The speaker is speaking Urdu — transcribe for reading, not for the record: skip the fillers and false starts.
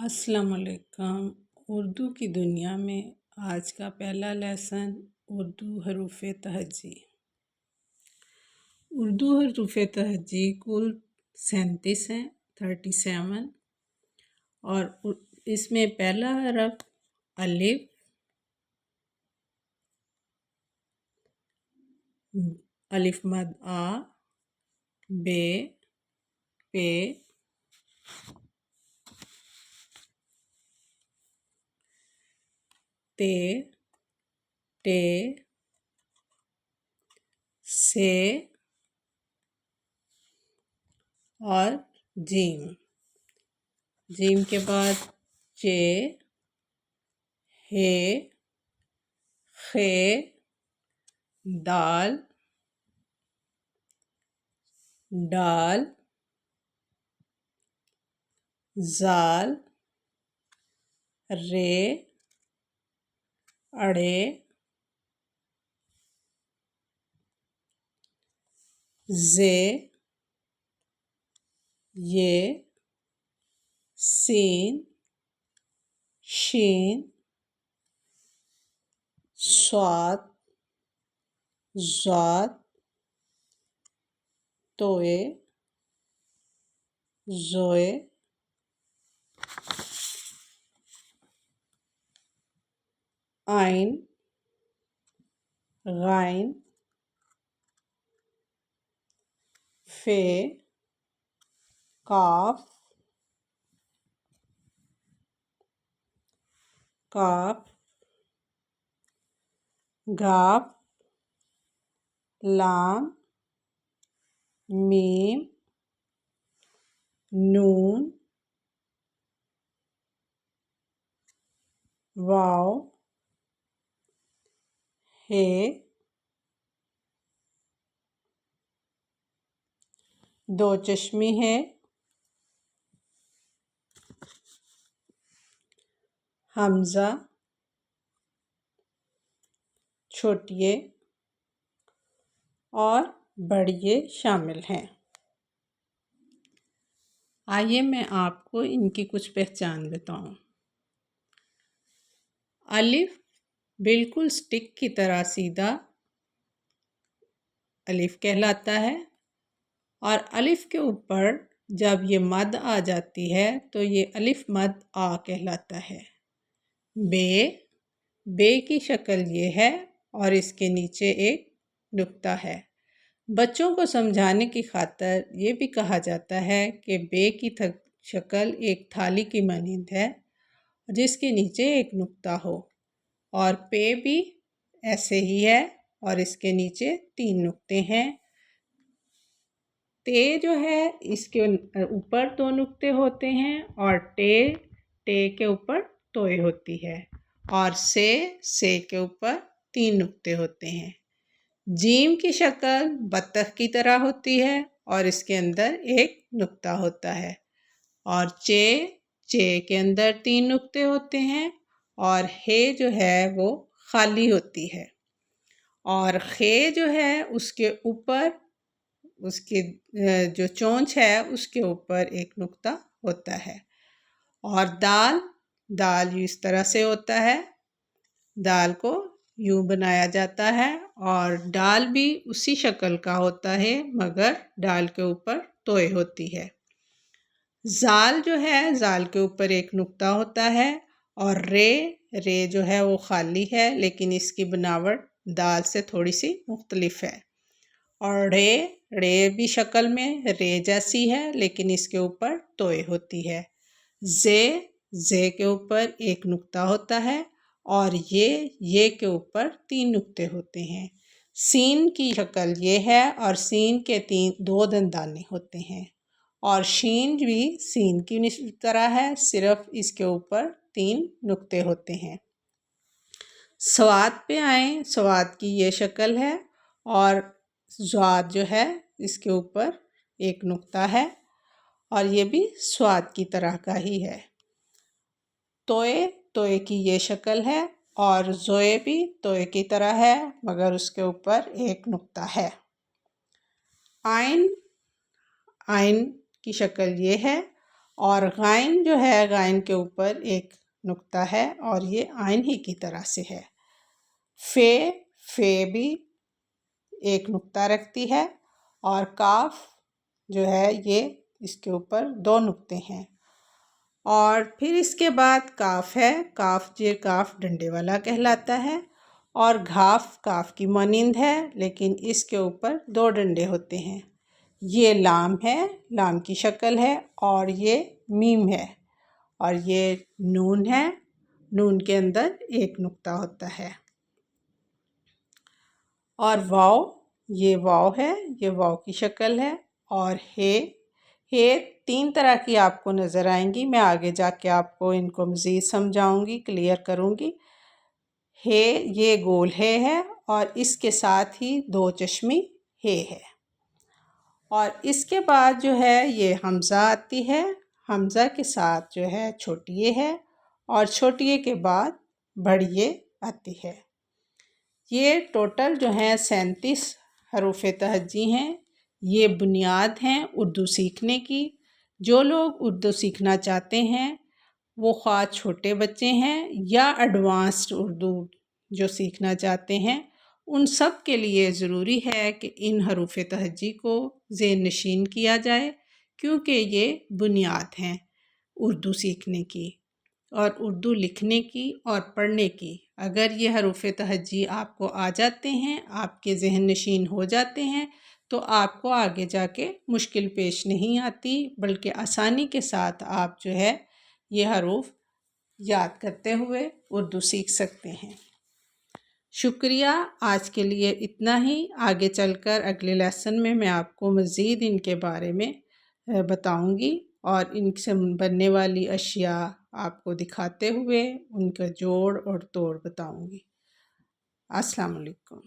السلام علیکم۔ اردو کی دنیا میں آج کا پہلا لیسن اردو حروف تہجی۔ اردو حروف تہجی کل 37 ہیں، 37، اور اس میں پہلا حرف الف، الف مد آ، بے، پے، تے، ٹے، سے اور جیم۔ جیم کے بعد چے، ہے، خے، دال، ڈال، زال، رے، اڑے، زے، یہ، سین، شین، صاد، ضاد، توئے، زوئے، عین، غین، فے، کاف، کاف، گاف، لام، میم، نون، واو، ہے، دو چشمی ہے، حمزہ، چھوٹیے اور بڑیے شامل ہیں۔ آئیے میں آپ کو ان کی کچھ پہچان بتاؤں۔ الف بالکل سٹک کی طرح سیدھا الف کہلاتا ہے، اور الف کے اوپر جب یہ مد آ جاتی ہے تو یہ الف مد آ کہلاتا ہے۔ بے کی شکل یہ ہے اور اس کے نیچے ایک نقطہ ہے۔ بچوں کو سمجھانے کی خاطر یہ بھی کہا جاتا ہے کہ بے کی شکل ایک تھالی کی مانند ہے جس کے نیچے ایک نقطہ ہو، اور پے بھی ایسے ہی ہے اور اس کے نیچے 3 نقطے ہیں۔ تے جو ہے اس کے اوپر 2 نقطے ہوتے ہیں، اور ٹے کے اوپر توئے ہوتی ہے، اور سے کے اوپر 3 نقطے ہوتے ہیں۔ جیم کی شکل بطخ کی طرح ہوتی ہے اور اس کے اندر ایک نقطہ ہوتا ہے، اور چے کے اندر 3 نقطے ہوتے ہیں، اور ہے جو ہے وہ خالی ہوتی ہے، اور خے جو ہے اس کے اوپر اس کی جو چونچ ہے اس کے اوپر ایک نقطہ ہوتا ہے۔ اور دال اس طرح سے ہوتا ہے، دال کو یوں بنایا جاتا ہے، اور ڈال بھی اسی شکل کا ہوتا ہے مگر ڈال کے اوپر توئے ہوتی ہے۔ زال جو ہے زال کے اوپر ایک نقطہ ہوتا ہے، اور رے جو ہے وہ خالی ہے لیکن اس کی بناوٹ دال سے تھوڑی سی مختلف ہے، اور رے بھی شکل میں رے جیسی ہے لیکن اس کے اوپر توئے ہوتی ہے۔ زے کے اوپر ایک نقطہ ہوتا ہے، اور یہ کے اوپر 3 نقطے ہوتے ہیں۔ سین کی شکل یہ ہے اور سین کے 2 دندانے ہوتے ہیں، اور شین بھی سین کی طرح ہے، صرف اس کے اوپر 3 نقطے ہوتے ہیں۔ صاد پہ آئیں، صاد کی یہ شکل ہے، اور ضاد جو ہے اس کے اوپر ایک نقطہ ہے، اور یہ بھی صاد کی طرح کا ہی ہے۔ توئے کی یہ شکل ہے، اور زوئے بھی توئے کی طرح ہے مگر اس کے اوپر ایک نقطہ ہے۔ عین کی شکل یہ ہے، اور غائن جو ہے غائن کے اوپر ایک نقطہ ہے اور یہ آئن ہی کی طرح سے ہے۔ فے بھی ایک نقطہ رکھتی ہے اور کاف جو ہے یہ اس کے اوپر 2 نقطے ہیں۔ اور پھر اس کے بعد کاف ہے، کاف ڈنڈے والا کہلاتا ہے، اور گھاف کاف کی مانند ہے لیکن اس کے اوپر 2 ڈنڈے ہوتے ہیں۔ یہ لام ہے، لام کی شکل ہے، اور یہ میم ہے، اور یہ نون ہے، نون کے اندر ایک نقطہ ہوتا ہے۔ اور واو، یہ واو ہے، یہ واو کی شکل ہے، اور ہے 3 طرح کی آپ کو نظر آئیں گی، میں آگے جا کے آپ کو ان کو مزید سمجھاؤں گی، کلیئر کروں گی۔ یہ گول ہے اور اس کے ساتھ ہی 2 چشمی ہے، اور اس کے بعد جو ہے یہ حمزہ آتی ہے، حمزہ کے ساتھ جو ہے چھوٹی ہے، اور چھوٹی کے بعد بڑی آتی ہے۔ یہ ٹوٹل جو ہیں 37 حروف تہجی ہیں۔ یہ بنیاد ہیں اردو سیکھنے کی۔ جو لوگ اردو سیکھنا چاہتے ہیں وہ خواہ چھوٹے بچے ہیں یا ایڈوانسڈ اردو جو سیکھنا چاہتے ہیں، ان سب کے لیے ضروری ہے کہ ان حروف تہجی کو ذہن نشین کیا جائے، کیونکہ یہ بنیاد ہیں اردو سیکھنے کی اور اردو لکھنے کی اور پڑھنے کی۔ اگر یہ حروف تہجی آپ کو آ جاتے ہیں، آپ کے ذہن نشین ہو جاتے ہیں، تو آپ کو آگے جا کے مشکل پیش نہیں آتی، بلکہ آسانی کے ساتھ آپ جو ہے یہ حروف یاد کرتے ہوئے اردو سیکھ سکتے ہیں۔ شکریہ، آج کے لیے اتنا ہی۔ آگے چل کر اگلے لیسن میں آپ کو مزید ان کے بارے میں بتاؤں گی اور ان سے بننے والی اشیاء آپ کو دکھاتے ہوئے ان کا جوڑ اور توڑ بتاؤں گی۔ السلام علیکم۔